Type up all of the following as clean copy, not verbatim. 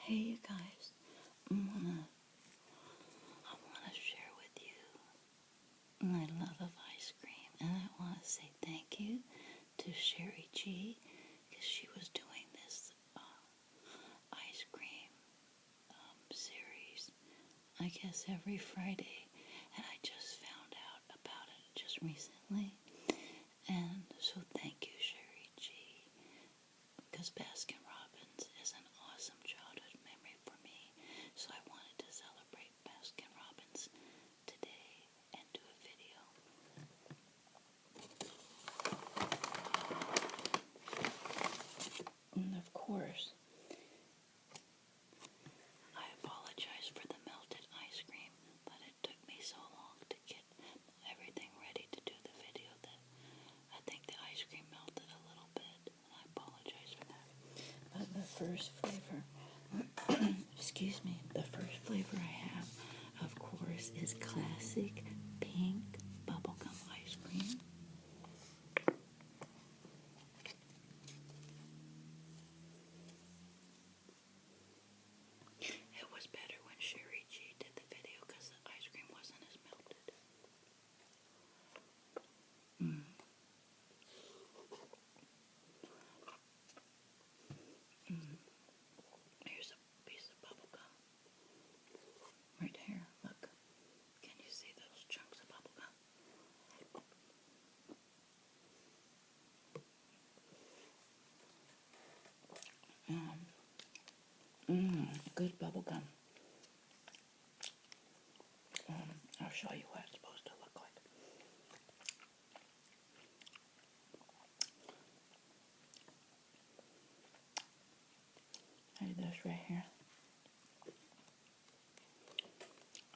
Hey you guys, I wanna share with you my love of ice cream, and I wanna say thank you to Sherry G, because she was doing this ice cream series, I guess every Friday, and I just found out about it just recently, and so thank you Sherry G, because Baskin Robbins is an awesome childhood memory for me, so I wanted to celebrate Baskin Robbins today and do a video. And of course, I apologize for the melted ice cream, but it took me so long to get everything ready to do the video that I think the ice cream melted a little bit, and I apologize for that. But the first flavor, excuse me, the first flavor I have, of course, is classic pink bubblegum ice cream. It was better when Sherry G did the video because the ice cream wasn't as melted. Here's a piece of bubblegum. Right here, look. Can you see those chunks of bubblegum? Good bubblegum. I'll show you what it's supposed to look like. Hey, this right here.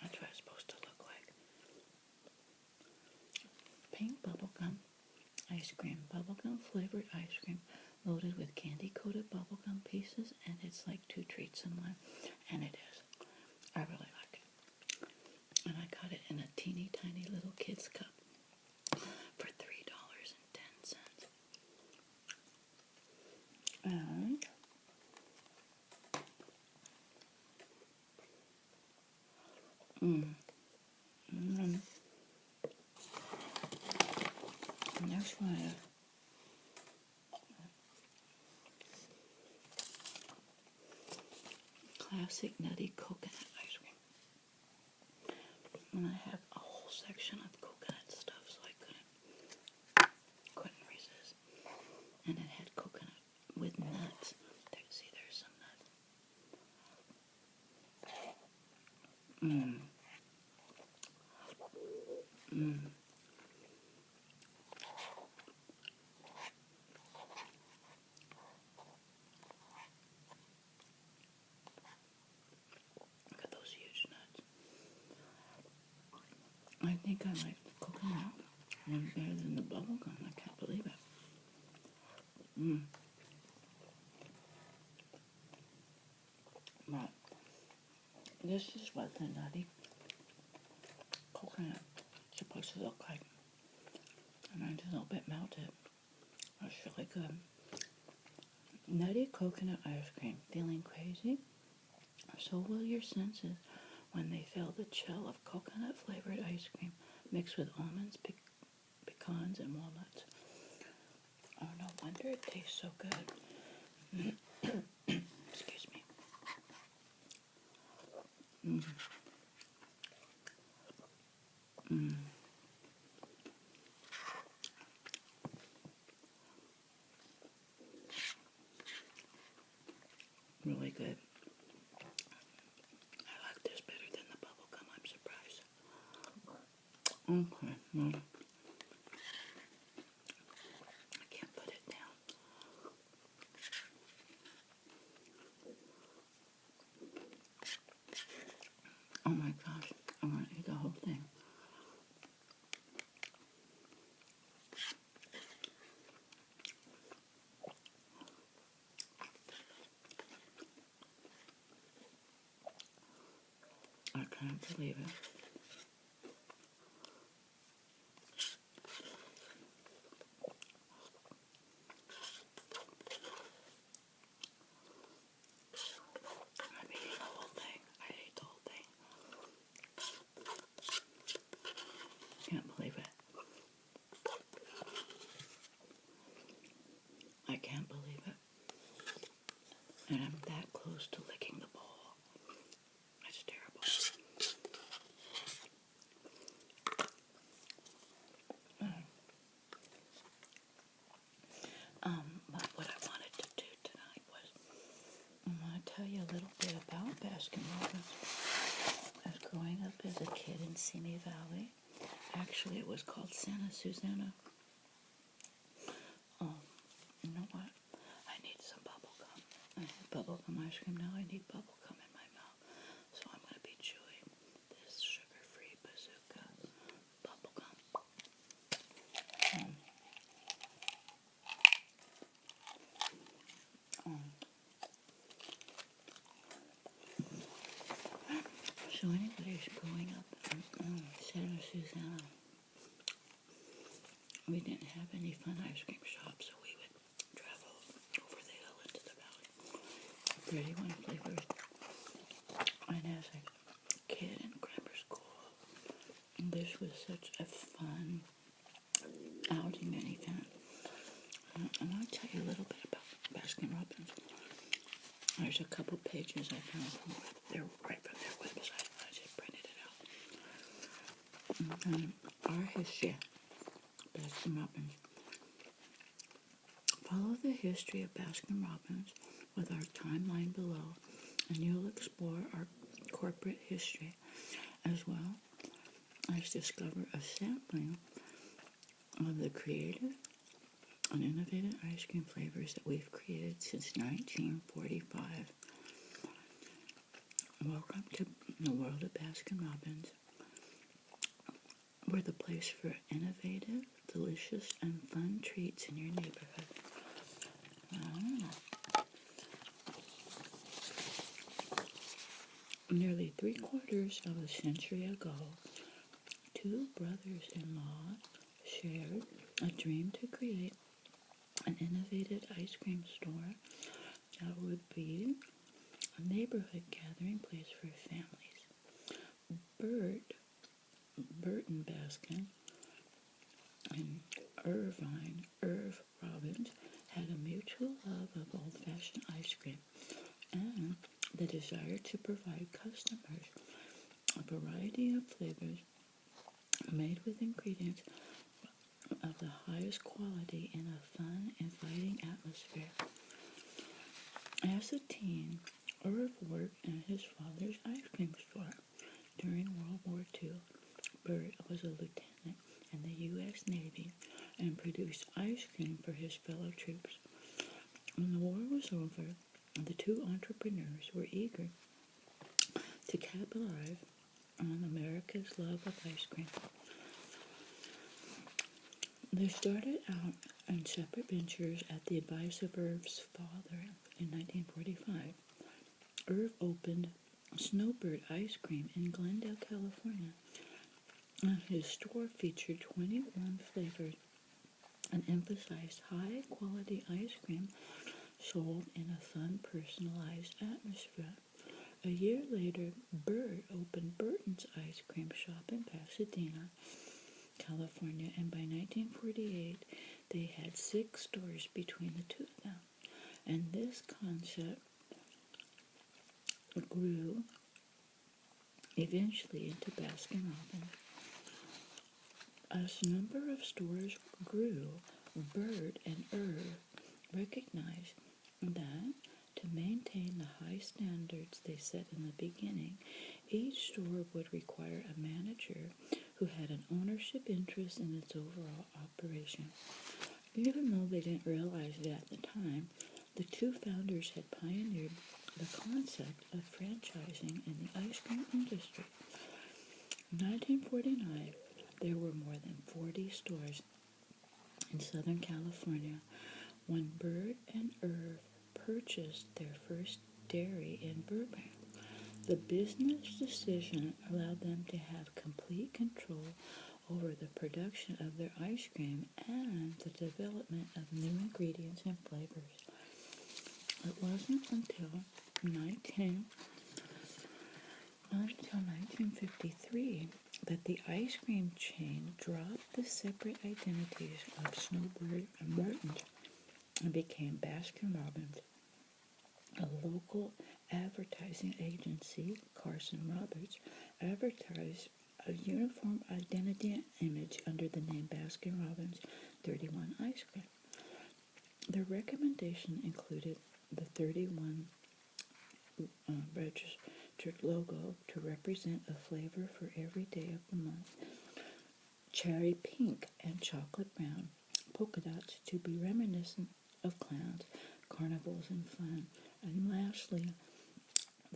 That's what it's supposed to look like. Pink bubblegum ice cream. Bubblegum flavored ice cream loaded with candy coated bubblegum pieces, and it's like 2 treats in one. And it is. I really like it. And I got it in a teeny tiny little kid's cup for $3.10. And next one is classic Nutty coconut ice cream. And I have a whole section of coconut stuff, so I couldn't resist. And it had coconut with nuts. See, there's some nuts. Look at those huge nuts. I think I like the coconut one better than the bubblegum. I can't believe it. But this is what the Nutty coconut is supposed to look like. And mine's a little bit melted. That's really good. Nutty coconut ice cream. Feeling crazy? So will your senses when they feel the chill of coconut flavored ice cream mixed with almonds, pecans, and walnuts. Oh, no wonder it tastes so good. Excuse me. Really good. I like this better than the bubblegum. I'm surprised. Okay, well, I can't put it down. Oh my gosh, I want to eat the whole thing. I can't believe it. And I'm that close to licking the bowl. That's terrible. But what I wanted to do tonight was I want to tell you a little bit about Baskin-Robbins. As growing up as a kid in Simi Valley, actually it was called Santa Susana. Oh, you know what? I need some bubblegum. I had bubblegum ice cream, now I need bubblegum in my mouth. So I'm going to be chewing this sugar-free bazooka bubblegum. So anybody who's growing up in Santa Susana, we didn't have any fun ice cream shops, so we would travel over the hill into the valley. 31 flavors. And as a kid in grammar school, this was such a fun outing and event. I want to tell you a little bit about Baskin-Robbins. There's a couple pages I found from right from their website. I just printed it out. Our history, Baskin-Robbins. Follow the history of Baskin-Robbins with our timeline below, and you'll explore our corporate history as well as discover a sampling of the creative and innovative ice cream flavors that we've created since 1945. Welcome to the world of Baskin-Robbins. We're the place for innovative, delicious, and fun treats in your neighborhood. Nearly 3/4 of a century ago, two brothers-in-law shared a dream to create an innovative ice cream store that would be a neighborhood gathering place for families. Burton Baskin and Irv Robbins had a mutual love of old-fashioned ice cream and the desire to provide customers a variety of flavors made with ingredients of the highest quality in a fun, inviting atmosphere. As a teen, Irv worked in his father's ice cream store. During World War II, Bert was a lieutenant in the U.S. Navy and produced ice cream for his fellow troops. When the war was over, the two entrepreneurs were eager to capitalize on America's love of ice cream. They started out in separate ventures at the advice of Irv's father in 1945. Irv opened Snowbird Ice Cream in Glendale, California. His store featured 21 flavors and emphasized high-quality ice cream sold in a fun, personalized atmosphere. A year later, Bert opened Burton's Ice Cream Shop in Pasadena, California, and by 1948, they had 6 stores between the two of them. And this concept grew eventually into Baskin-Robbins. As the number of stores grew, Bert and Irv recognized that to maintain the high standards they set in the beginning, each store would require a manager who had an ownership interest in its overall operation. Even though they didn't realize it at the time, the two founders had pioneered the concept of franchising in the ice cream industry. In 1949, there were more than 40 stores in Southern California when Bert and Irv purchased their first dairy in Burbank. The business decision allowed them to have complete control over the production of their ice cream and the development of new ingredients and flavors. It wasn't until 1953 that the ice cream chain dropped the separate identities of Snowbird and Burton and became Baskin-Robbins. a local advertising agency, Carson Roberts, advertised a uniform identity and image under the name Baskin Robbins 31 Ice Cream. The recommendation included the 31 registered logo to represent a flavor for every day of the month, cherry pink and chocolate brown, polka dots to be reminiscent of clowns, carnivals, and fun, and lastly,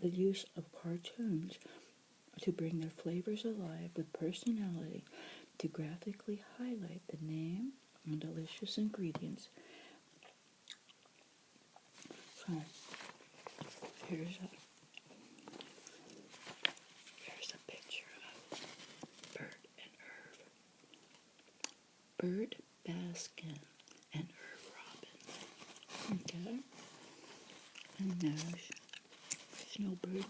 the use of cartoons to bring their flavors alive with personality to graphically highlight the name and delicious ingredients. So here's a picture of Bert and Irv. Bert Baskin and Irv Robin. Okay. And there's Snowbird,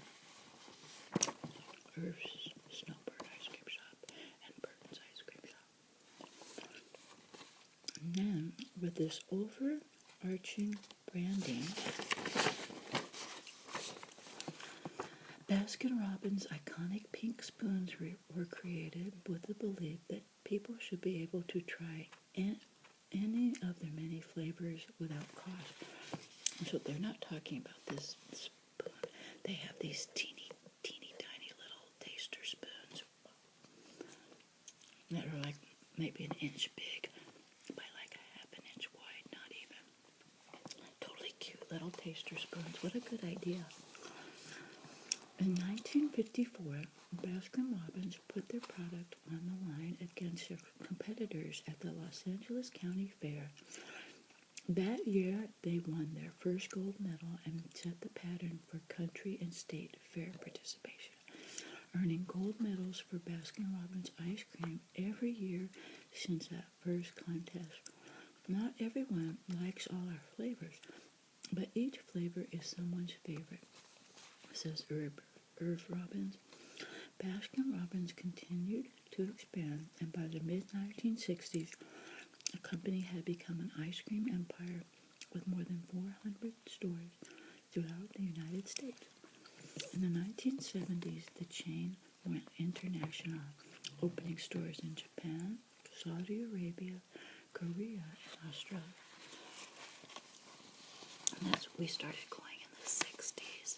Irv's Snowbird Ice Cream Shop, and Burton's Ice Cream Shop. And then, with this overarching branding, Baskin-Robbins' iconic pink spoons were created with the belief that people should be able to try any of their many flavors without cost. So they're not talking about this spoon. They have these teeny tiny little taster spoons that are like maybe an inch big by like a half an inch wide, not even. Totally cute little taster spoons. What a good idea. In 1954, Baskin-Robbins put their product on the line against their competitors at the Los Angeles County Fair. That year, they won their first gold medal and set the pattern for country and state fair participation, earning gold medals for Baskin-Robbins ice cream every year since that first contest. Not everyone likes all our flavors, but each flavor is someone's favorite, says Irv Robbins. Baskin-Robbins continued to expand, and by the mid-1960s, the company had become an ice cream empire with more than 400 stores throughout the United States. In the 1970s, the chain went international, opening stores in Japan, Saudi Arabia, Korea, and Australia. And that's what we started going in the 60s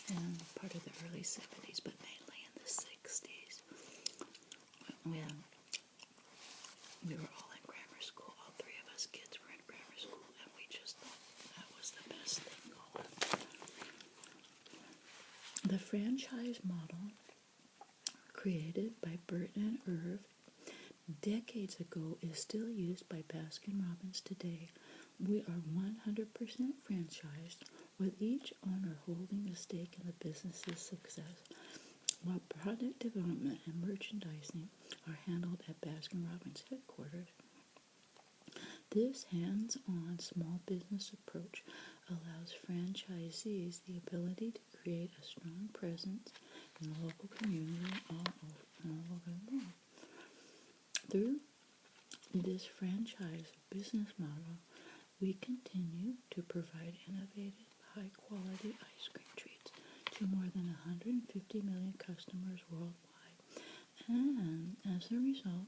and part of the early 70s, but mainly in the 60s. We were all in grammar school. All three of us kids were in grammar school, and we just thought that was the best thing going. The franchise model, created by Bert and Irv decades ago, is still used by Baskin-Robbins today. We are 100% franchised, with each owner holding a stake in the business's success, while product development and merchandising are handled at Baskin-Robbins headquarters. This hands-on small business approach allows franchisees the ability to create a strong presence in the local community all over the world. Through this franchise business model, we continue to provide innovative, high-quality ice cream treats to more than 150 million customers worldwide. And as a result,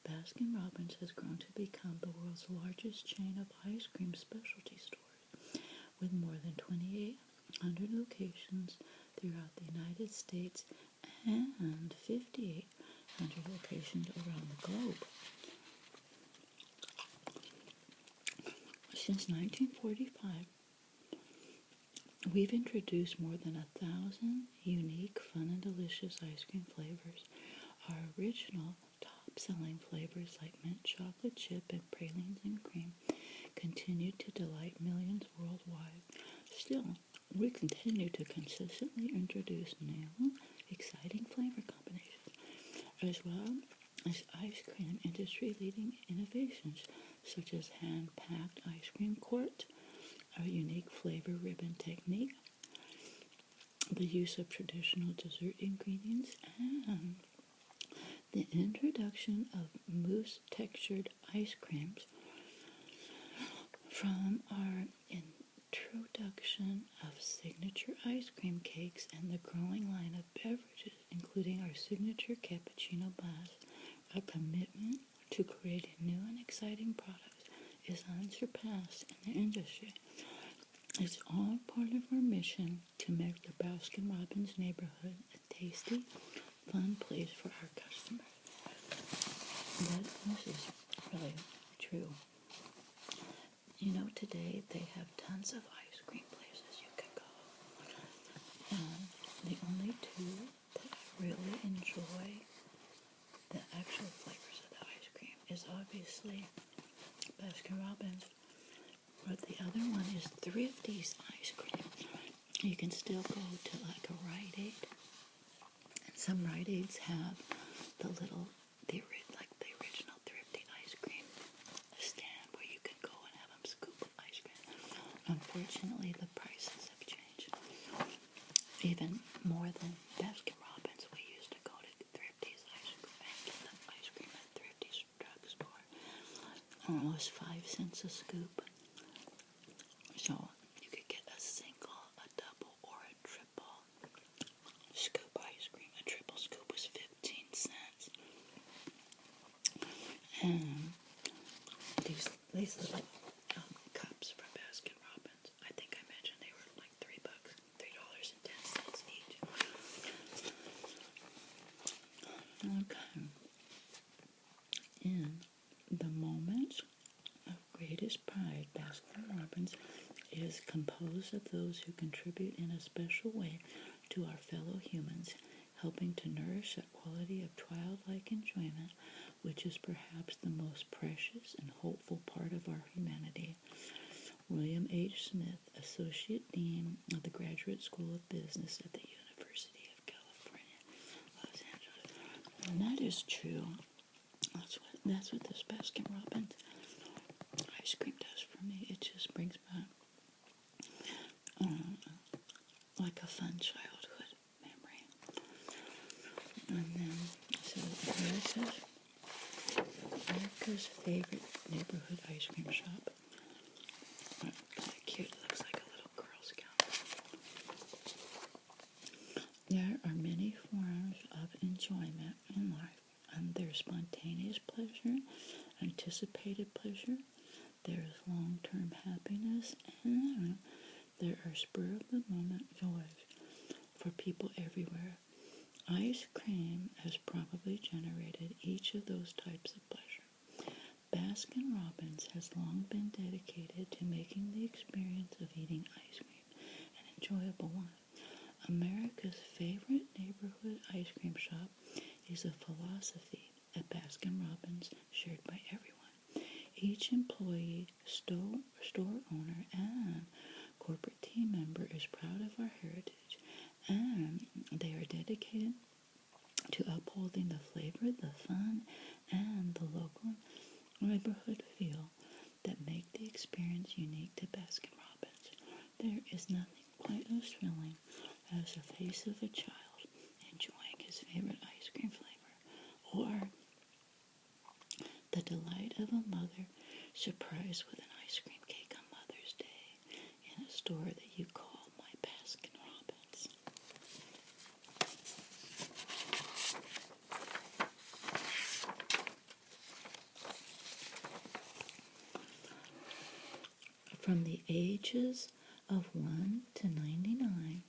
Baskin-Robbins has grown to become the world's largest chain of ice cream specialty stores, with more than 2,800 locations throughout the United States and 5,800 locations around the globe. Since 1945, we've introduced more than 1,000 unique, fun, and delicious ice cream flavors. Our original top-selling flavors like mint chocolate chip and pralines and cream continue to delight millions worldwide. Still, we continue to consistently introduce new, exciting flavor combinations, as well as ice cream industry-leading innovations such as hand-packed ice cream court, our unique flavor ribbon technique, the use of traditional dessert ingredients, and the introduction of mousse-textured ice creams from our selection of signature ice cream cakes and the growing line of beverages, including our signature cappuccino bars. Our commitment to creating new and exciting products is unsurpassed in the industry. It's all part of our mission to make the Baskin-Robbins neighborhood a tasty, fun place for our customers. But this is really true. You know, today they have tons of ice cream places you can go. And the only two that I really enjoy the actual flavors of the ice cream is obviously Baskin-Robbins, but the other one is Thrifty's ice cream. You can still go to like a Rite Aid, and some Rite Aids have the original Thrifty ice cream stand where you can go and have them scoop of ice cream. Unfortunately, the prices have changed. Even more than Baskin-Robbins, we used to go to Thrifty's ice cream and get the ice cream at Thrifty's drugstore. Almost 5 cents a scoop. So you could get a single, a double, or a triple scoop ice cream. A triple scoop was 15 cents. And these little cups from Baskin-Robbins, I think I mentioned they were like $3, $3.10 each. Okay. In the moments of greatest pride, Baskin-Robbins is composed of those who contribute in a special way to our fellow humans, helping to nourish that quality of childlike enjoyment which is perhaps the most precious and hopeful part of our humanity. William H. Smith, Associate Dean of the Graduate School of Business at the University of California, Los Angeles. And that is true. That's what this Baskin-Robbins ice cream does for me. It just brings back like a fun childhood memory. And then, so America's favorite neighborhood ice cream shop. Kind of cute. It looks like a little Girl Scout. There are many forms of enjoyment in life, and there's spontaneous pleasure, anticipated pleasure, there's long-term happiness, and there are spur-of-the-moment joys for people everywhere. Ice cream has probably generated each of those types of pleasure. Baskin-Robbins has long been dedicated to making the experience of eating ice cream an enjoyable one. America's favorite neighborhood ice cream shop is a philosophy at Baskin-Robbins shared by everyone. Each employee, store owner, and corporate team member is proud of our heritage, and they are dedicated to upholding the flavor, the fun, and the local neighborhood feel that make the experience unique to Baskin-Robbins. There is nothing quite as thrilling as the face of a child enjoying his favorite ice cream flavor, or the delight of a mother surprised with an ice cream cake on Mother's Day in a store that you call My Baskin-Robbins. From the ages of 1 to 99,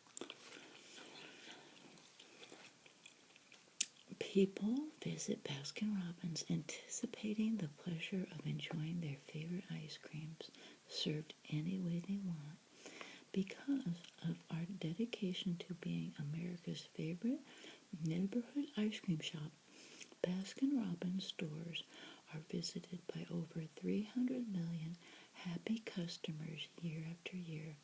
people visit Baskin-Robbins anticipating the pleasure of enjoying their favorite ice creams served any way they want. Because of our dedication to being America's favorite neighborhood ice cream shop, Baskin-Robbins stores are visited by over 300 million happy customers year after year,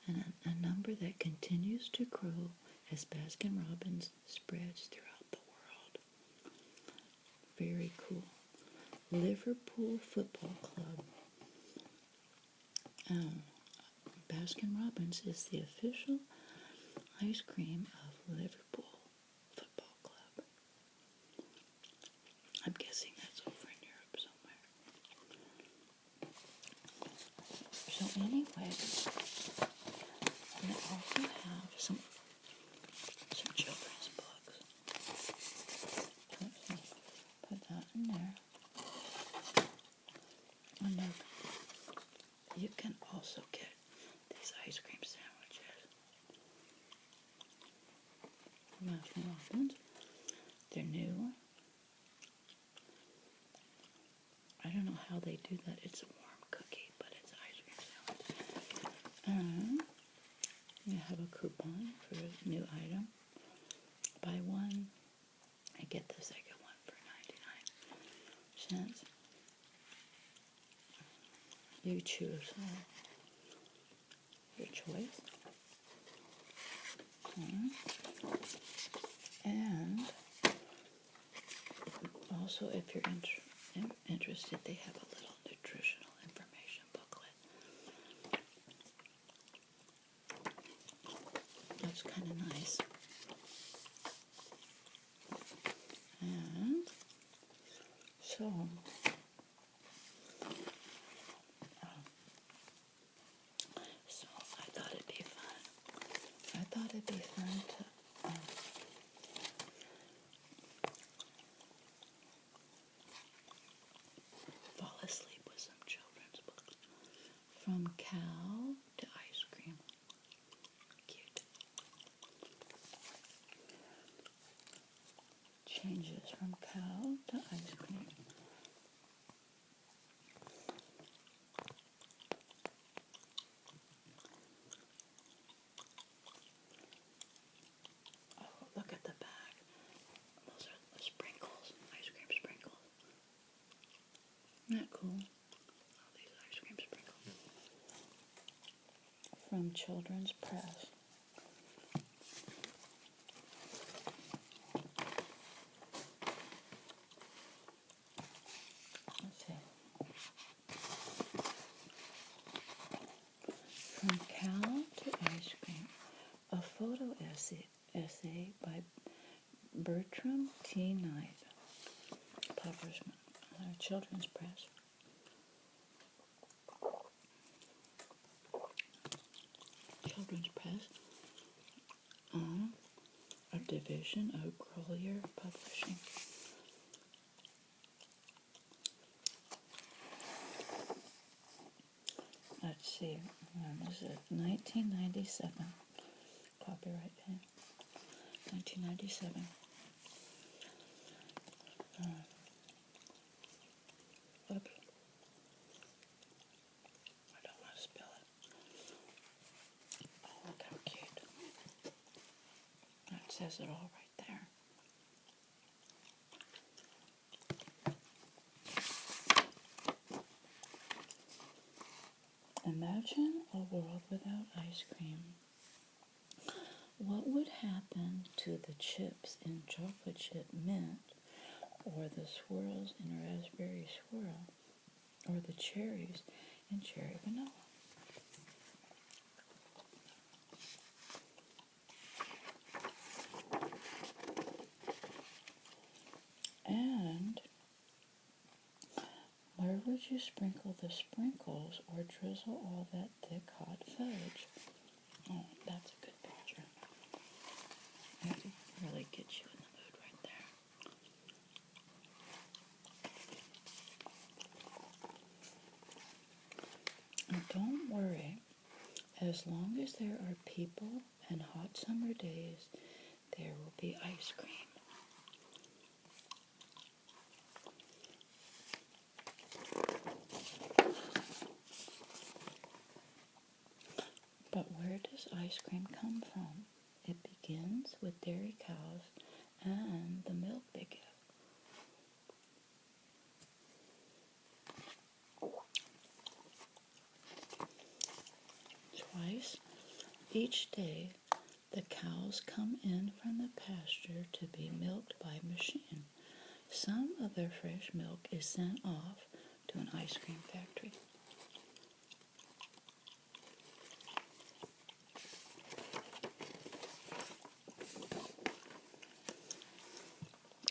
and a number that continues to grow as Baskin-Robbins spreads throughout the world. Very cool. Liverpool Football Club. Baskin-Robbins is the official ice cream of Liverpool Football Club. I'm guessing that's over in Europe somewhere. So anyway, you can also get these ice cream sandwiches. Baskin Robbins. They're new. I don't know how they do that. It's a warm cookie, but it's ice cream sandwich. You have a coupon for a new item. Buy one, I get the second one for 99 cents. You choose your choice. And also, if you're interested, they have a little nutritional information booklet. That's kind of nice. And so, I thought it'd be fun. I thought it'd be fun to fall asleep with some children's books. From cow to ice cream. Cute. Changes from cow to ice cream. Oh, look at the bag. Those are the sprinkles, ice cream sprinkles. Isn't that cool? All these ice cream sprinkles. From Children's Press. Let's see. From Cow to Ice Cream. A photo essay by Bertram T. Published Children's Press. Children's Press. A division of Grolier Publishing. Let's see. This is 1997. Copyright date. 1997. Oops. I don't want to spill it. Oh, look how cute. That says it all right there. Imagine a world without ice cream. What would happen to the chips in chocolate chip mint, or the swirls in raspberry swirl, or the cherries in cherry vanilla? And where would you sprinkle the sprinkles or drizzle all that thick hot fudge? Oh, that's a good picture. That really gets you in the mood right there. And don't worry, as long as there are people and hot summer days, there will be ice cream. But where does ice cream come from? It begins with dairy cows and the milk they give. Twice each day, the cows come in from the pasture to be milked by machine. Some of their fresh milk is sent off to an ice cream factory.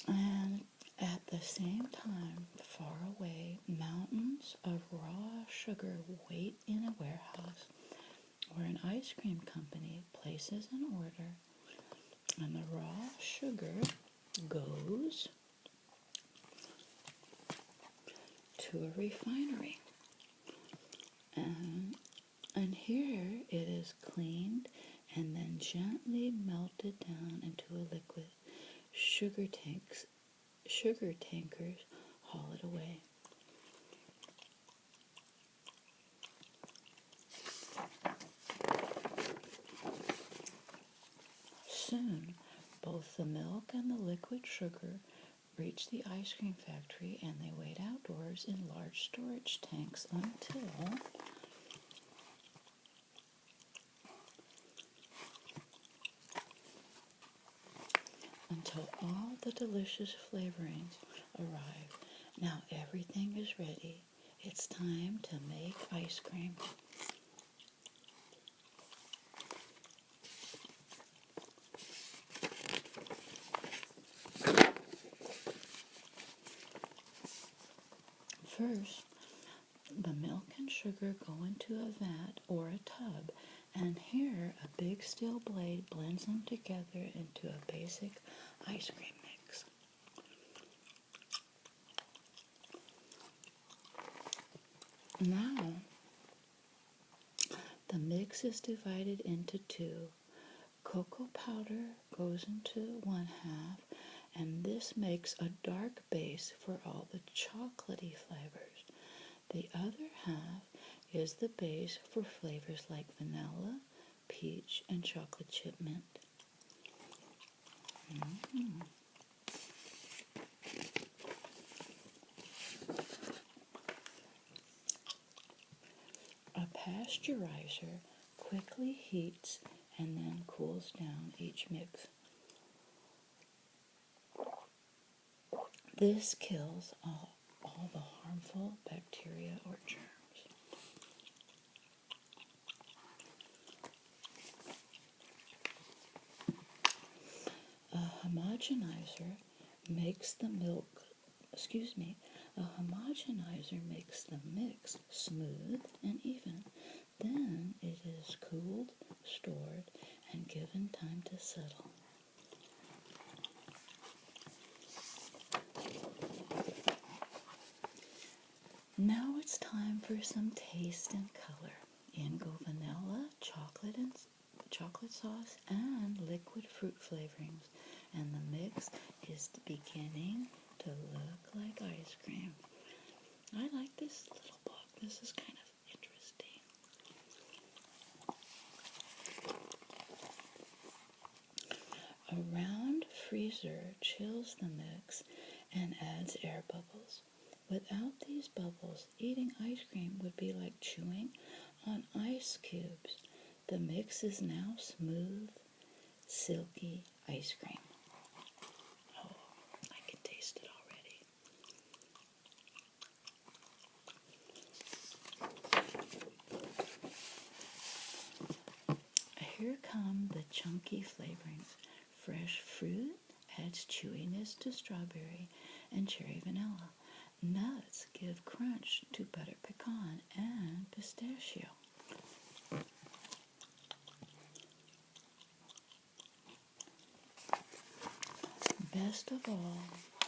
And at the same time, far away, mountains of raw sugar wait in a warehouse where an ice cream company places an order, and the raw sugar goes to a refinery. And here it is cleaned and then gently melted down into a liquid. Sugar tankers haul it away. Soon, both the milk and the liquid sugar reach the ice cream factory, and they wait outdoors in large storage tanks until all the delicious flavorings arrive. Now everything is ready. It's time to make ice cream. First, the milk and sugar go into a vat or a tub, and here a big steel blade blends them together into a basic ice cream mix. Now, the mix is divided into two. Cocoa powder goes into one half, and this makes a dark base for all the chocolatey flavors. The other half is the base for flavors like vanilla, peach, and chocolate chip mint. A pasteurizer quickly heats and then cools down each mix. This kills all the harmful bacteria or germs. A homogenizer makes the mix smooth and even. Then it is cooled, stored, and given time to settle. Now it's time for some taste and color. In go vanilla, chocolate sauce, and liquid fruit flavorings, and the mix is beginning to look like ice cream. I like this little book. This is kind of interesting. A round freezer chills the mix and adds air bubbles. Without these bubbles, eating ice cream would be like chewing on ice cubes. The mix is now smooth, silky ice cream. Oh, I can taste it already. Here come the chunky flavorings. Fresh fruit adds chewiness to strawberry and cherry vanilla. Nuts give crunch to butter pecan and pistachio. Best of all,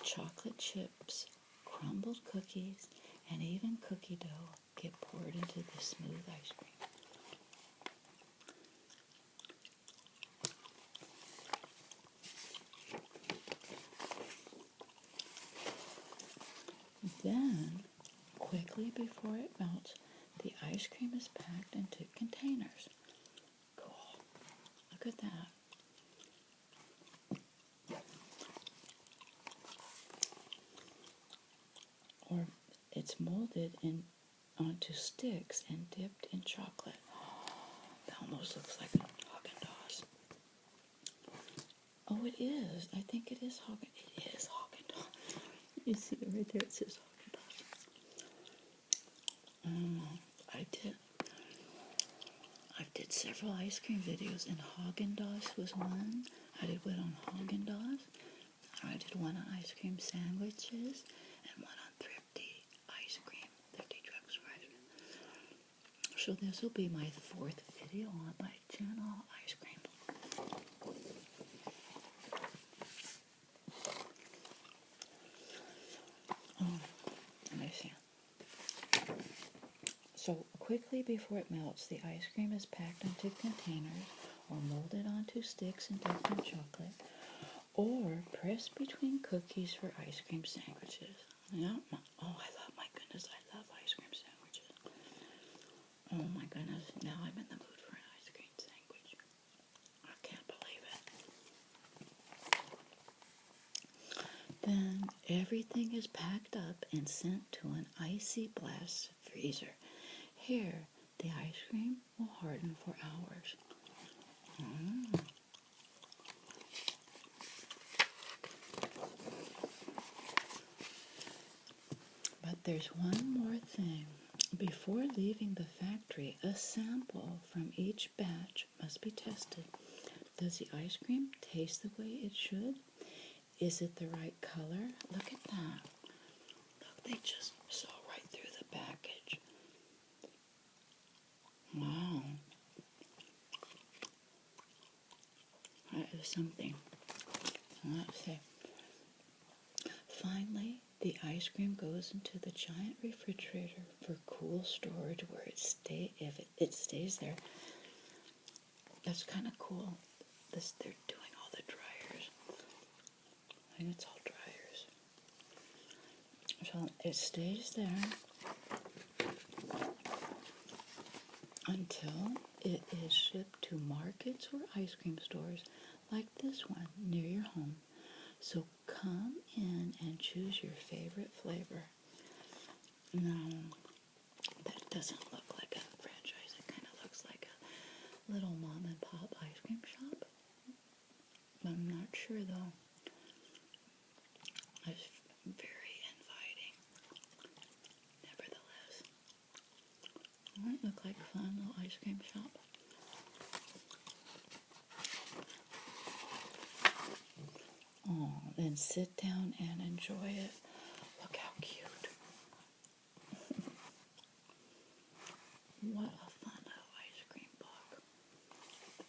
chocolate chips, crumbled cookies, and even cookie dough get poured into the smooth ice cream. Then, quickly before it melts, the ice cream is packed into containers. Cool. Look at that. Or it's molded onto sticks and dipped in chocolate. That almost looks like Haagen-Dazs. Oh, it is. I think it is Haagen-Dazs. It is Haagen-Dazs. You see it right there. It says Haagen-Dazs. I did several ice cream videos, and Haagen-Dazs was one. I did one on Haagen-Dazs. I did one on ice cream sandwiches, and one on Thrifty ice cream. Thrifty drugstore ice cream. So this will be my 4th video on my channel, ice cream. Let me see. So quickly before it melts. The ice cream is packed into containers or molded onto sticks and dipped in chocolate, or pressed between cookies for ice cream sandwiches. Yeah. Oh, my goodness, I love ice cream sandwiches. Oh my goodness, now I'm in the mood for an ice cream sandwich. I can't believe it. Then everything is packed up and sent to an icy blast freezer. Here, the ice cream will harden for hours. But there's one more thing. Before leaving the factory, a sample from each batch must be tested. Does the ice cream taste the way it should? Is it the right color? Look at that. Look, they just saw right through the package. Wow. That is something. Let's see. Finally, the ice cream goes into the giant refrigerator for cool storage where it stays there. That's kind of cool. They're doing all the dryers. I think it's all dryers. So it stays there until it is shipped to markets or ice cream stores like this one near your home. So come in and choose your favorite flavor. Now, that doesn't look like a franchise. It kind of looks like a little mom and pop ice cream shop. I'm not sure though. It's very inviting. Nevertheless, it might look like a fun little ice cream shop. Oh, then sit down and enjoy it. Look how cute. What a fun little ice cream book.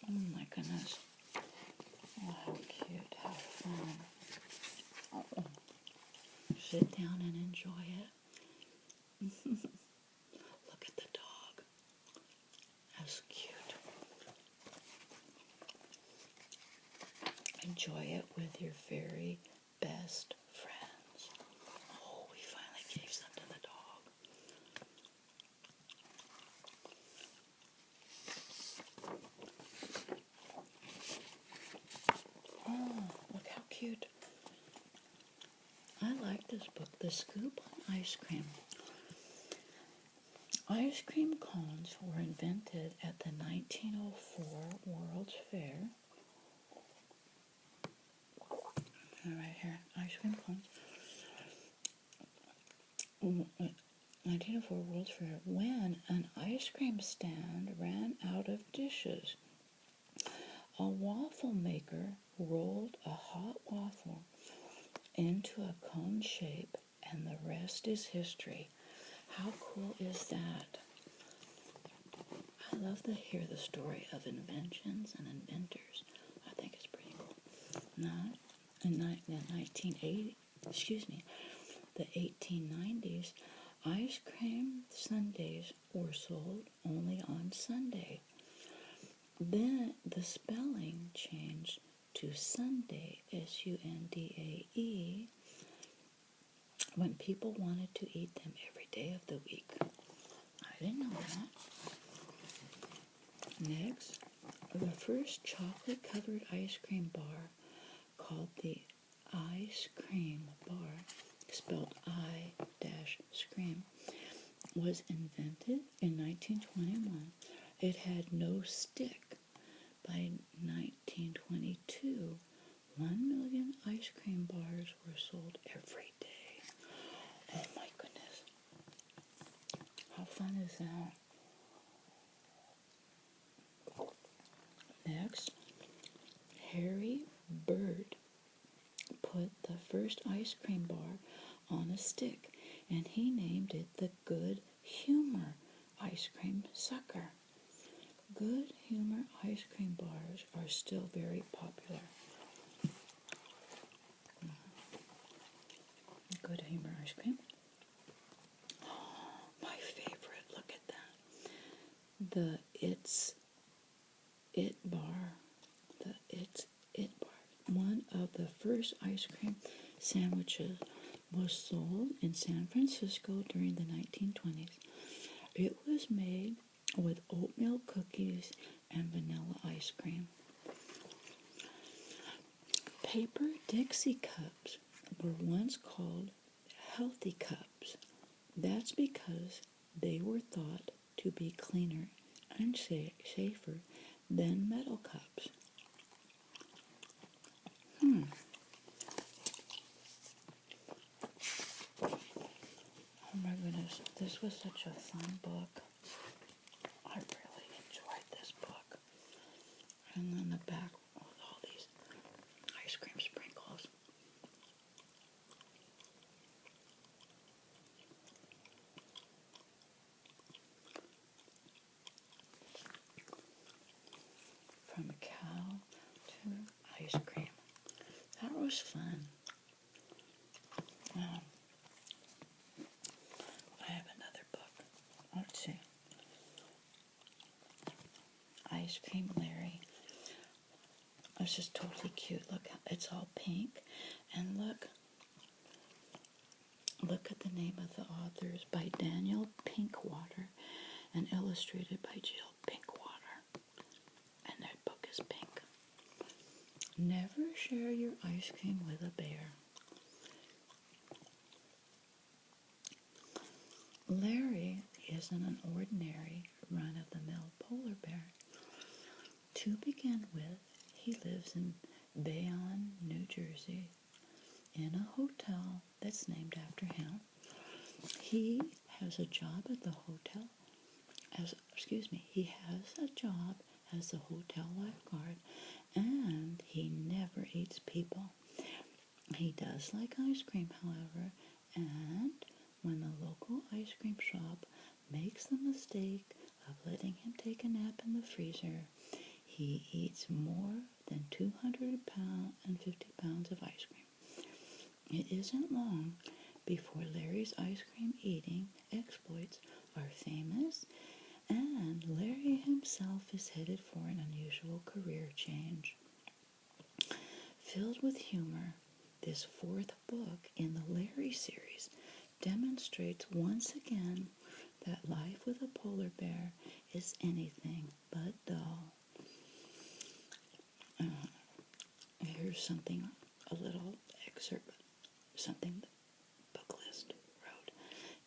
Oh my goodness. Oh, how cute, how fun. Oh. Sit down and enjoy it. Look at the dog. That's cute. Enjoy it with your very best friends. Oh, we finally gave some to the dog. Oh, look how cute. I like this book, The Scoop on Ice Cream. Ice cream cones were invented at the 1904 World's Fair. Right here, ice cream cones. 1904 World's Fair, when an ice cream stand ran out of dishes. A waffle maker rolled a hot waffle into a cone shape, and the rest is history. How cool is that? I love to hear the story of inventions and inventors. I think it's pretty cool. Now, in the 1890s, ice cream sundaes were sold only on Sunday. Then the spelling changed to Sunday, Sundae, when people wanted to eat them every day of the week. I didn't know that. Next, the first chocolate-covered ice cream bar, called the Ice Cream Bar, spelled I-Scream, was invented in 1921. It had no stick. By 1922, 1 million ice cream bars were sold every day. Oh my goodness. How fun is that? Next, Harry Bird put the first ice cream bar on a stick, and he named it the Good Humor Ice Cream Sucker. Good Humor ice cream bars are still very popular. Good Humor ice cream. Oh, my favorite. Look at that. the It's It Bar. The It's It Bar. One of the first ice cream sandwiches was sold in San Francisco during the 1920s. It was made with oatmeal cookies and vanilla ice cream. Paper Dixie cups were once called healthy cups. That's because they were thought to be cleaner and safer than metal cups. Oh my goodness, this was such a fun book. I really enjoyed this book. And then the back with all these ice cream sprinkles. From cow to ice cream. That was fun. I have another book. Let's see. Ice Cream Larry. This is totally cute. Look, it's all pink. And look at the name of the authors, by Daniel Pinkwater and illustrated by Jill Pinkwater. And that book is pink. Never share your ice cream with a bear. Larry isn't an ordinary run-of-the-mill polar bear. To begin with, he lives in Bayonne, New Jersey, in a hotel that's named after him. He has a job at the hotel he has a job as a hotel lifeguard, and he never eats people. He does like ice cream, however, and when the local ice cream shop makes the mistake of letting him take a nap in the freezer, he eats more than 250 pounds of ice cream. It isn't long before Larry's ice cream eating exploits are famous, and Larry himself is headed for an unusual career change. Filled with humor, this fourth book in the Larry series demonstrates once again that life with a polar bear is anything but dull. Here's something, a little excerpt, something the book list wrote.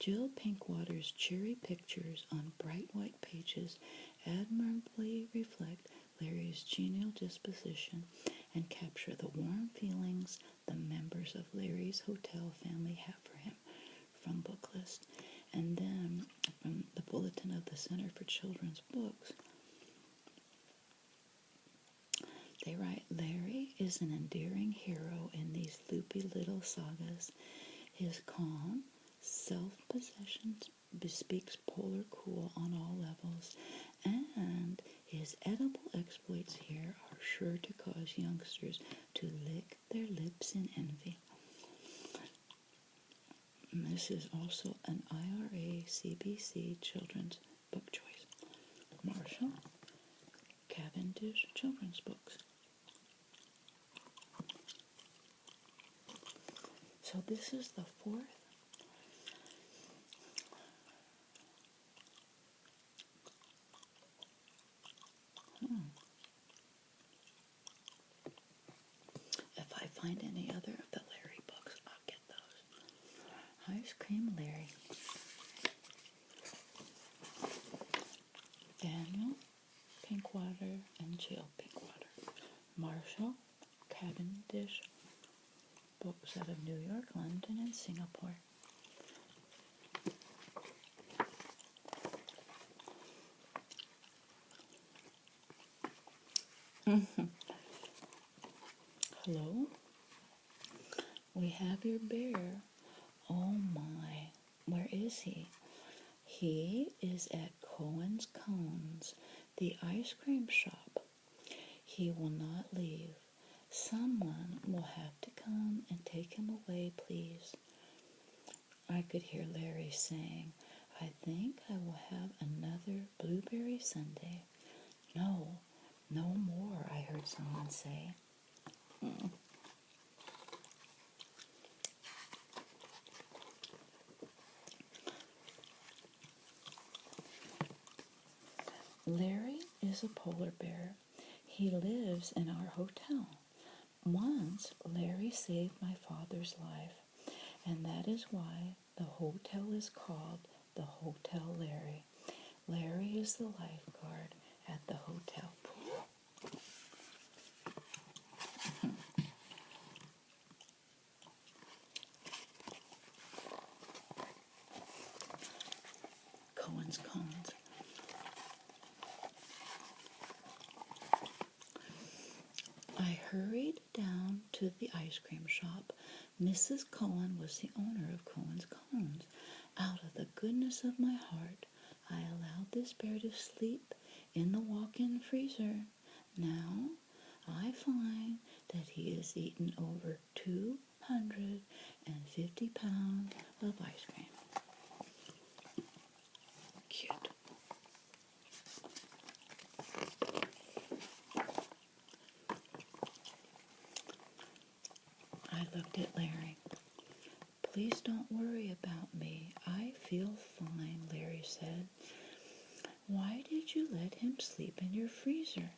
Jill Pinkwater's cheery pictures on bright white pages admirably reflect Larry's genial disposition and capture the warm feelings the members of Larry's hotel family have for him, from book list. And then from the bulletin of the Center for Children's Books, they write, Larry is an endearing hero in these loopy little sagas. His calm self-possession bespeaks polar cool on all levels, and his edible exploits here are sure to cause youngsters to lick their lips in envy. And this is also an IRA CBC Children's Book Choice. Marshall Cavendish Children's Books. So this is the fourth. If I find any other of the Larry books, I'll get those. Ice Cream Larry. Daniel Pinkwater and Jill Pinkwater. Marshall Cavendish Books out of New York, London, and Singapore. Hello? We have your bear. Oh my, where is he? He is at Cohen's Cones, the ice cream shop. He will not leave. Someone will have to come and take him away, please. I could hear Larry saying, I think I will have another blueberry sundae. No, no more, I heard someone say. Larry is a polar bear. He lives in our hotel. Once, Larry saved my father's life, and that is why the hotel is called the Hotel Larry. Larry is the lifeguard at the hotel pool. Cohen's Cones. I hurried down to the ice cream shop. Mrs. Cohen was the owner of Cohen's Cones. Out of the goodness of my heart, I allowed this bear to sleep in the walk-in freezer. Now, I find that he has eaten over 250 pounds of ice cream. Cute. I looked at Larry. Please don't worry about me. I feel fine, Larry said. Why did you let him sleep in your freezer?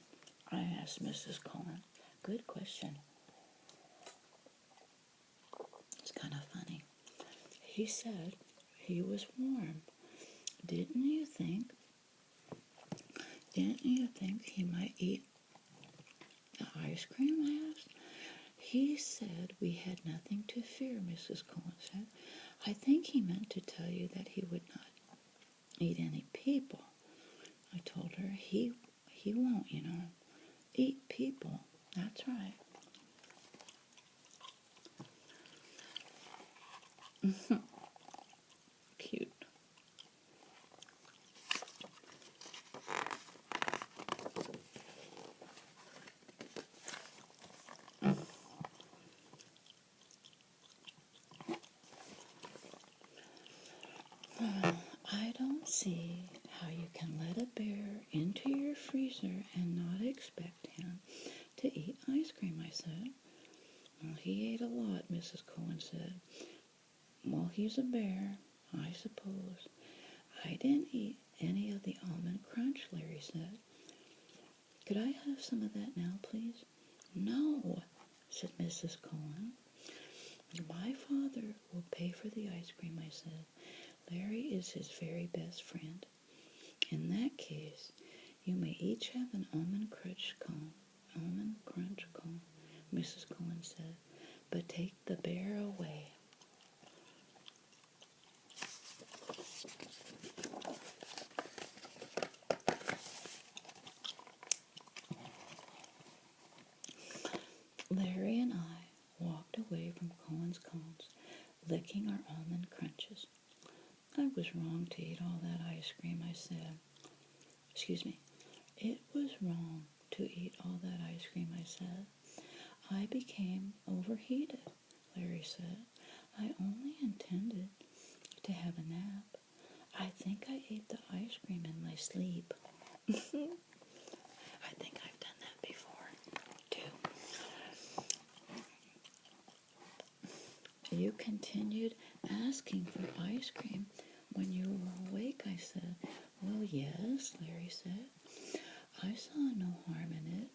I asked Mrs. Cohen. Good question. It's kind of funny. He said he was warm. Didn't you think he might eat the ice cream? I asked. He said we had nothing to fear, Mrs. Cohen said. I think he meant to tell you that he would not eat any people. I told her he won't, eat people. That's right. Cute. I don't see how you can let a bear into your freezer and not expect him to eat ice cream, I said. Well, he ate a lot, Mrs. Cohen said. Well, he's a bear, I suppose. I didn't eat any of the almond crunch, Larry said. Could I have some of that now, please? No, said Mrs. Cohen. My father will pay for the ice cream, I said. Larry is his very best friend. In that case, you may each have an almond crunch cone, Mrs. Cohen said, but take the bear away. Larry and I walked away from Cohen's Cones, licking our almond crunches. I was wrong to eat all that ice cream, I said. Excuse me. It was wrong to eat all that ice cream, I said. I became overheated, Larry said. I only intended to have a nap. I think I ate the ice cream in my sleep. I think I've done that before, too. You continued asking for ice cream when you were awake, I said. Well, yes, Larry said. I saw no harm in it.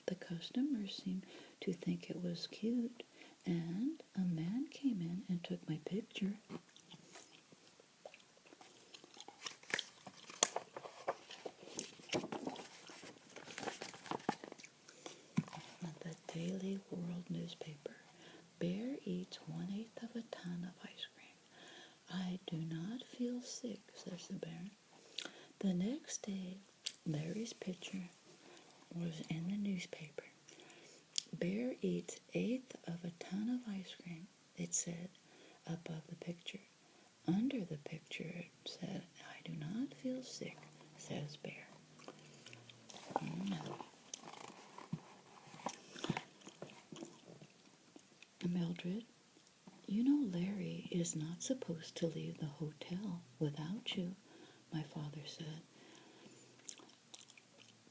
The customers seemed to think it was cute, and a man came in and took my picture. The Daily World newspaper. Bear eats 1/8 of a ton of ice cream. I do not feel sick, says the bear. The next day, Larry's picture was in the newspaper. Bear eats 1/8 of a ton of ice cream, it said above the picture. Under the picture, it said, I do not feel sick, says Bear. Mildred, You know Larry is not supposed to leave the hotel without you, my father said.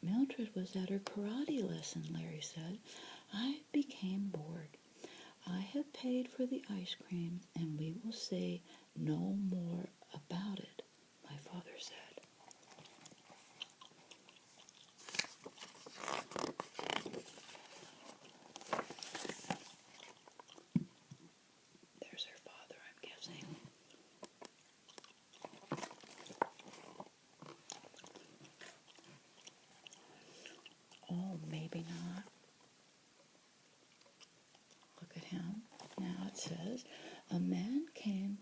Mildred was at her karate lesson, Larry said. I became bored. I have paid for the ice cream, and we will say no more about it, my father said. There's her father, I'm guessing. Oh, maybe not. Look at him. Now it says, a man came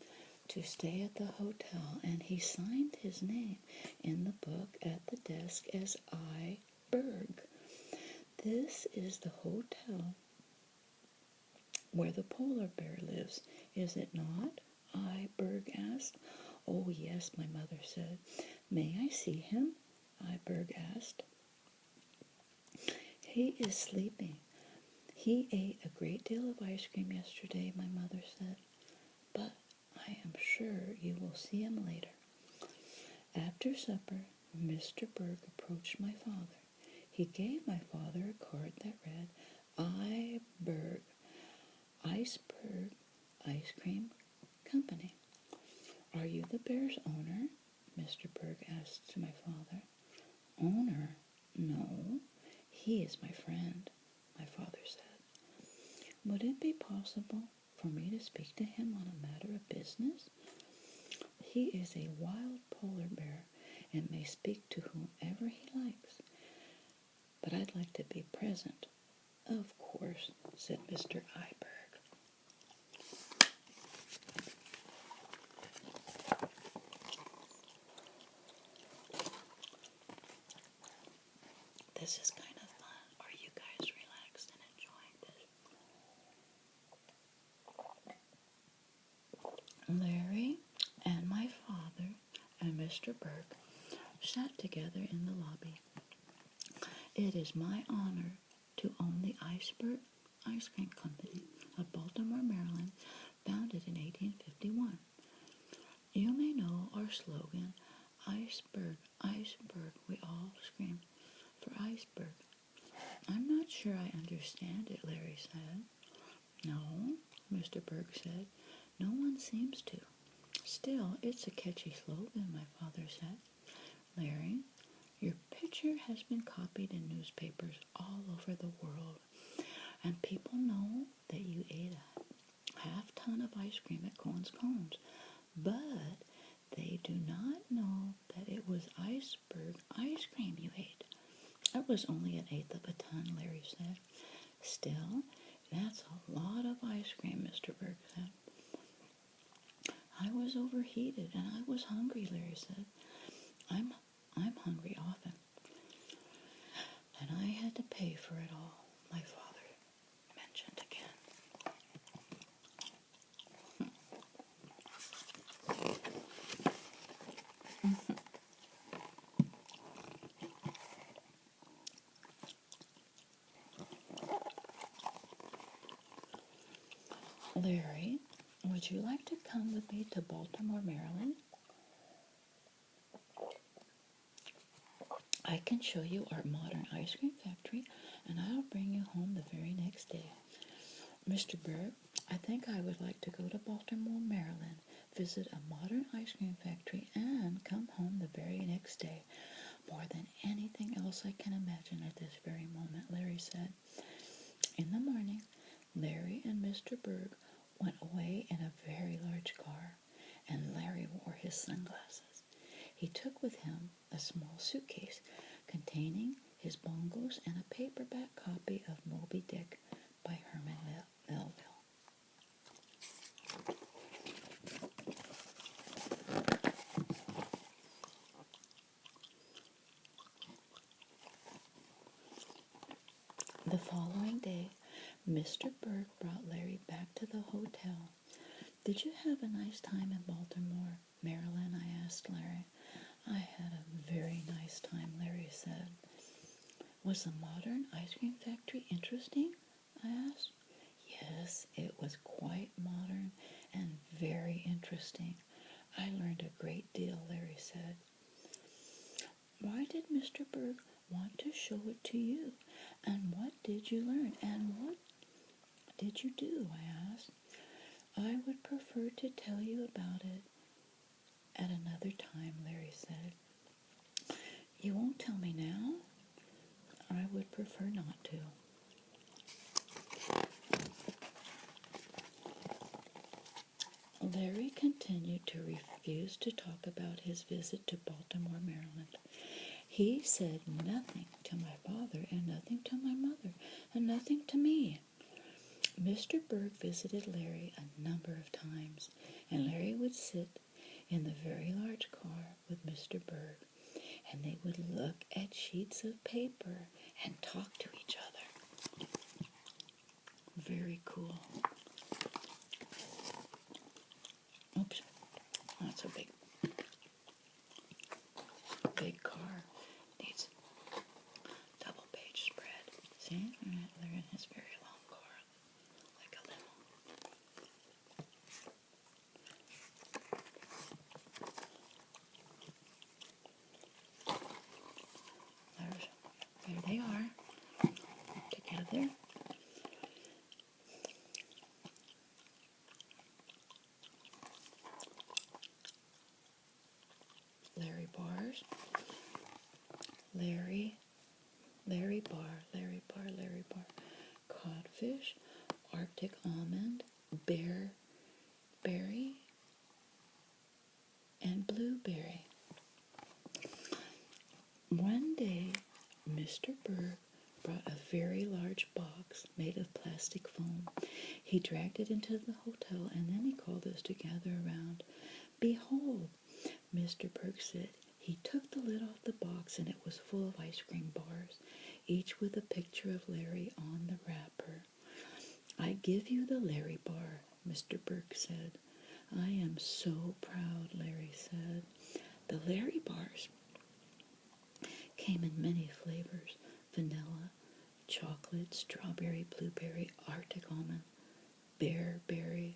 to stay at the hotel, and he signed his name in the book at the desk as I. Berg. This is the hotel where the polar bear lives, is it not? I. Berg asked. Oh, yes, my mother said. May I see him? I. Berg asked. He is sleeping. He ate a great deal of ice cream yesterday, my mother said. But I am sure you will see him later. After supper, Mr. Berg approached my father. He gave my father a card that read, I. Berg, Iceberg Ice Cream Company. Are you the bear's owner? Mr. Berg asked my father. Owner? No, he is my friend, my father said. Would it be possible for me to speak to him on a matter of business? He is a wild polar bear and may speak to whomever he likes. But I'd like to be present. Of course, said Mr. Iberg. This is kind of fun. Are you guys relaxed and enjoying this? Larry and my father and Mr. Berg sat together in the lobby. It is my honor to own the Iceberg Ice Cream Company of Baltimore, Maryland, founded in 1851. You may know our slogan, Iceberg, Iceberg, we all scream for iceberg. I'm not sure I understand it, Larry said. No, Mr. Berg said, no one seems to. Still, it's a catchy slogan, my father said. Larry, your picture has been copied in newspapers all over the world, and people know that you ate a half-ton of ice cream at Cone's Cones, but they do not know that it was iceberg ice cream you ate. That was only an eighth of a ton, Larry said. Still, that's a lot of ice cream, Mr. Berg said. I was overheated and I was hungry, Larry said. I'm hungry often. And I had to pay for it all, my father mentioned again. Larry, would you like to come with me to Baltimore, Maryland? I can show you our modern ice cream factory, and I'll bring you home the very next day. Mr. Berg, I think I would like to go to Baltimore, Maryland, visit a modern ice cream factory, and come home the very next day. More than anything else I can imagine at this very moment, Larry said. In the morning, Larry and Mr. Berg went away in a very large car, and Larry wore his sunglasses. He took with him a small suitcase containing his bongos and a paperback copy of Moby Dick by Herman Melville. The following day, Mr. Berg brought Larry back to the hotel. Did you have a nice time in Baltimore, Maryland? I asked Larry. I had a very nice time, Larry said. Was the modern ice cream factory interesting? I asked. Yes, it was quite modern and very interesting. I learned a great deal, Larry said. Why did Mr. Berg want to show it to you? And what did you learn? And what did you do? I asked. I would prefer to tell you about it at another time, Larry said. You won't tell me now? I would prefer not to. Larry continued to refuse to talk about his visit to Baltimore, Maryland. He said nothing to my father and nothing to my mother and nothing to me. Mr. Berg visited Larry a number of times, and Larry would sit in the very large car with Mr. Berg, and they would look at sheets of paper and talk to each other. Very cool. Oops, that's a big car. Needs double page spread. See, they're in his very long car, like a limo. There they are, together. Larry bars. Larry bar. Codfish, Arctic almond, berry, and blueberry. One day, Mr. Berg brought a very large box made of plastic foam. He dragged it into the hotel, and then he called us to gather around. Behold, Mr. Berg said. He took the lid off the box, and it was full of ice cream bars, each with a picture of Larry on the wrapper. I give you the Larry bar, Mr. Berg said. I am so proud, Larry said. The Larry bars came in many flavors: vanilla, chocolate, strawberry, blueberry, Arctic almond, bearberry,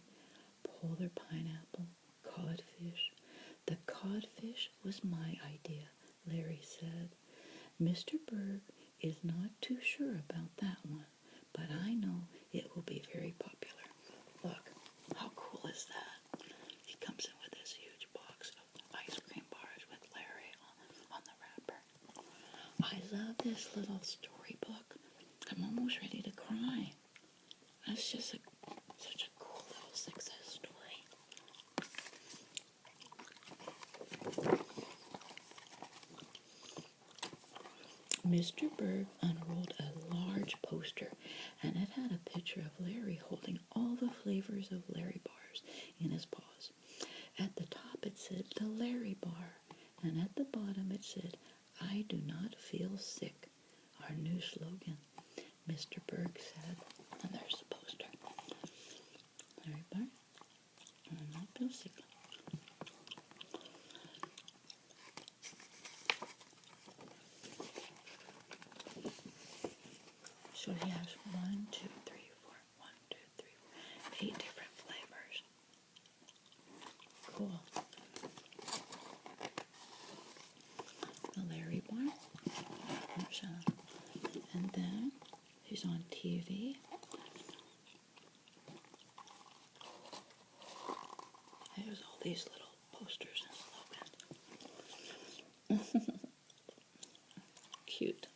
polar pineapple, codfish. The codfish was my idea, Larry said. Mr. Berg is not too sure about that one, but I know it will be very popular. Look, how cool is that? He comes in with this huge box of ice cream bars with Larry on the wrapper. I love this little storybook. I'm almost ready to cry. That's just such a cool little success story. Mr. Berg unrolled a large poster, and it had a picture of Larry holding all the flavors of Larry bars in his paws. At the top it said, the Larry bar, and at the bottom it said, I do not feel sick, our new slogan, Mr. Berg said. And there's the poster. Larry bar, I do not feel sick. So he has 8 different flavors. Cool. The Larry bar. And then he's on TV. There's all these little posters and slogans. Cute.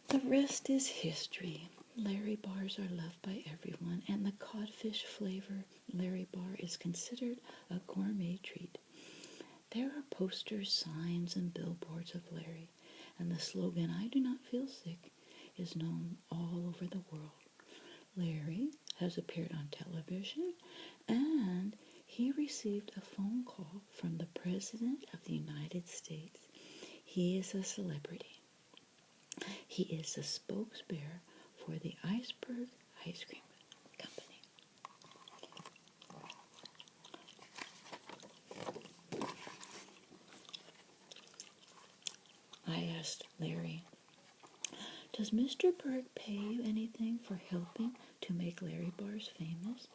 The rest is history. Larry bars are loved by everyone, and the codfish flavor Larry bar is considered a gourmet treat. There are posters, signs, and billboards of Larry, and the slogan, I do not feel sick, is known all over the world. Larry has appeared on television, and he received a phone call from the President of the United States. He is a celebrity. He is the spokesbearer for the Iceberg Ice Cream Company. I asked Larry Does Mr. Berg pay you anything for helping to make Larry bars famous?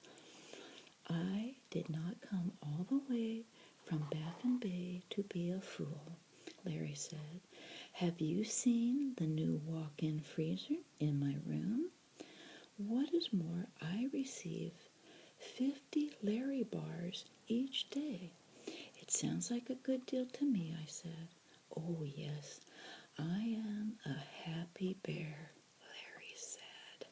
I did not come all the way from Baffin Bay to be a fool, Larry said. Have you seen the new walk-in freezer in my room? What is more, I receive 50 Larry bars each day. It sounds like a good deal to me, I said. Oh, yes, I am a happy bear, Larry said.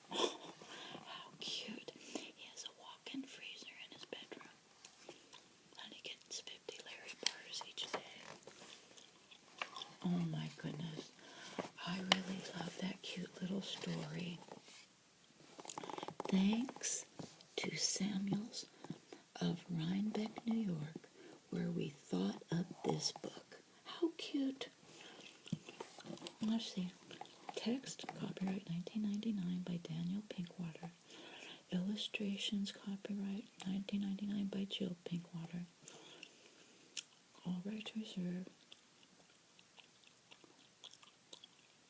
How cute. He has a walk-in freezer in his bedroom, and he gets 50 Larry bars each day. Oh, my goodness. I really love that cute little story. Thanks to Samuels of Rhinebeck, New York, where we thought up this book. How cute. Let's see. Text, copyright 1999 by Daniel Pinkwater. Illustrations, copyright 1999 by Jill Pinkwater. All rights reserved.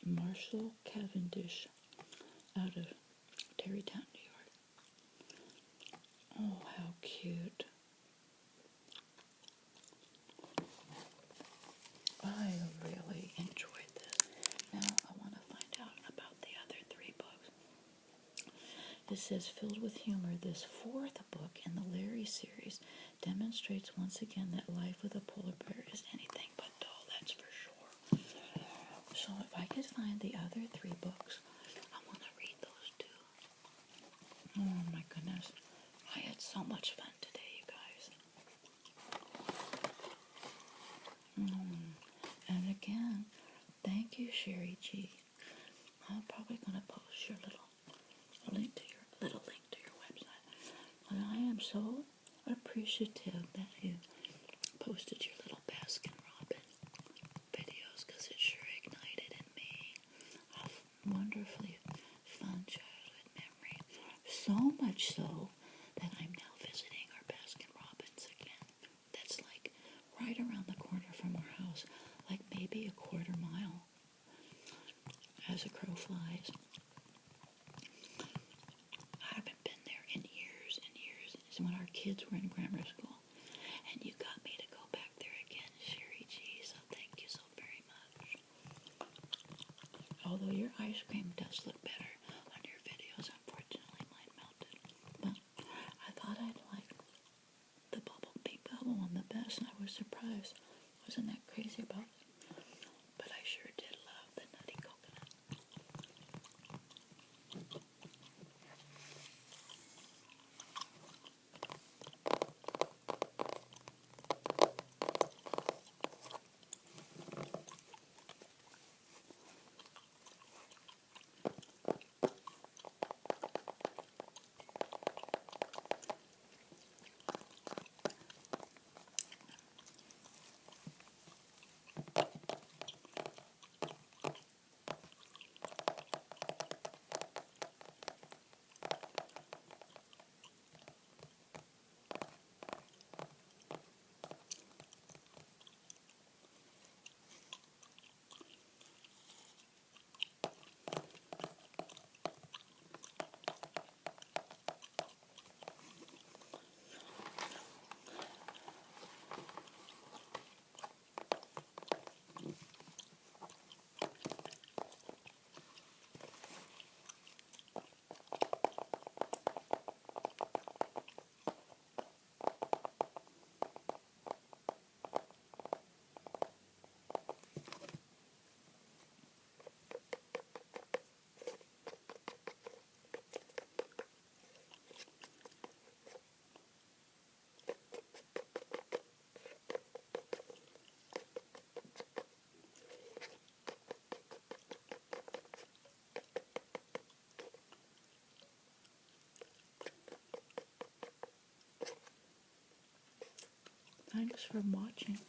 Marshall Cavendish out of Tarrytown, New York. Oh, how cute. I really enjoyed this. Now I want to find out about the other 3 books. It says, filled with humor, this 4th book in the Larry series demonstrates once again that life with a polar bear is anything but dull, that's for sure. So if I could find the other 3 books, I want to read those too. Oh my goodness. I had so much fun today, you guys. And again, thank you, Sherry G. I'm probably going to post your little link to your website. And I am so appreciative that you posted your little Baskin-Robbins videos, because it sure ignited in me a wonderfully fun childhood memory. So much so that I'm now visiting our Baskin-Robbins again. That's like right around the corner from our house, like maybe a quarter mile as a crow flies. I haven't been there in years and years. It's when our kids were in grammar school. And you got me to go back there again, Sherry G, so thank you so very much. Although your ice cream does look better on your videos, unfortunately mine melted. But I thought I'd like the pink bubble one the best, and I was surprised. Wasn't that crazy about it? But I sure did love the nutty coconut. Thanks for watching.